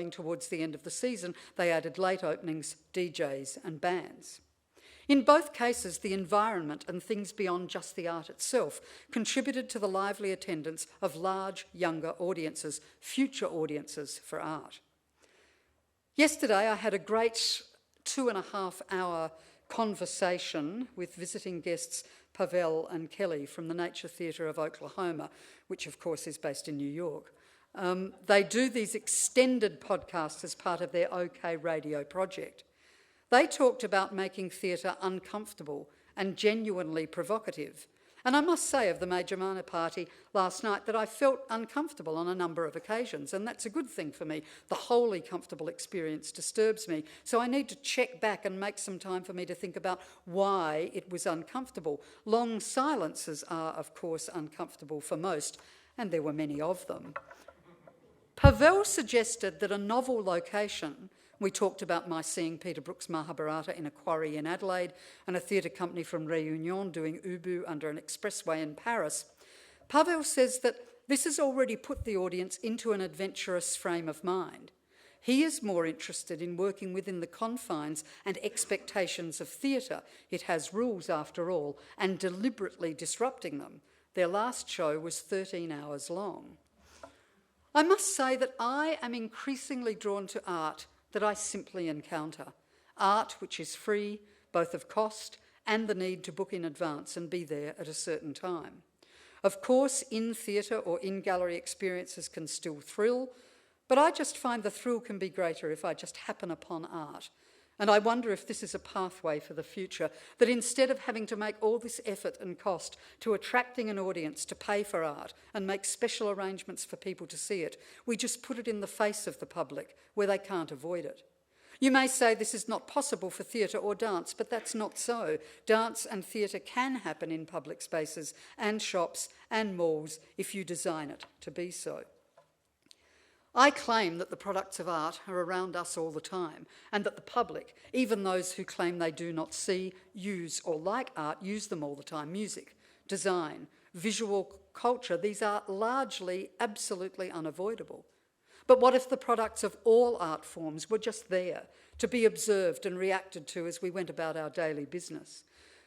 going towards the end of the season, they added late openings, DJs and bands. In both cases, the environment and things beyond just the art itself contributed to the lively attendance of large, younger audiences, future audiences for art. Yesterday, I had a great 2.5-hour conversation with visiting guests Pavel and Kelly from the Nature Theatre of Oklahoma, which of course is based in New York. They do these extended podcasts as part of their OK Radio project. They talked about making theatre uncomfortable and genuinely provocative. And I must say of the Major Minor Party last night that I felt uncomfortable on a number of occasions, and that's a good thing for me. The wholly comfortable experience disturbs me, so I need to check back and make some time for me to think about why it was uncomfortable. Long silences are, of course, uncomfortable for most, and there were many of them. Pavel suggested that a novel location, we talked about my seeing Peter Brook's Mahabharata in a quarry in Adelaide and a theatre company from Réunion doing Ubu under an expressway in Paris. Pavel says that this has already put the audience into an adventurous frame of mind. He is more interested in working within the confines and expectations of theatre. It has rules, after all, and deliberately disrupting them. Their last show was 13 hours long. I must say that I am increasingly drawn to art that I simply encounter. Art which is free, both of cost and the need to book in advance and be there at a certain time. Of course, in-theatre or in-gallery experiences can still thrill, but I just find the thrill can be greater if I just happen upon art. And I wonder if this is a pathway for the future, that instead of having to make all this effort and cost to attracting an audience to pay for art and make special arrangements for people to see it, we just put it in the face of the public where they can't avoid it. You may say this is not possible for theatre or dance, but that's not so. Dance and theatre can happen in public spaces and shops and malls if you design it to be so. I claim that the products of art are around us all the time, and that the public, even those who claim they do not see, use, or like art, use them all the time. Music, design, visual culture, these are largely absolutely unavoidable. But what if the products of all art forms were just there, to be observed and reacted to as we went about our daily business?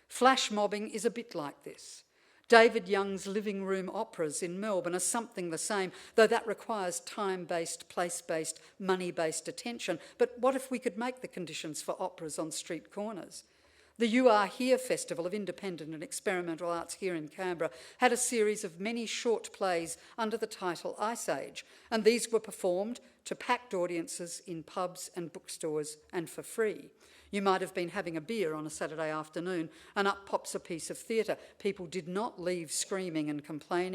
Flash mobbing is a bit like this. David Young's living room operas in Melbourne are something the same, though that requires time-based, place-based, money-based attention. But what if we could make the conditions for operas on street corners? The You Are Here Festival of Independent and Experimental Arts here in Canberra had a series of many short plays under the title Ice Age, and these were performed to packed audiences in pubs and bookstores and for free. You might have been having a beer on a Saturday afternoon and up pops a piece of theatre. People did not leave screaming and complaining.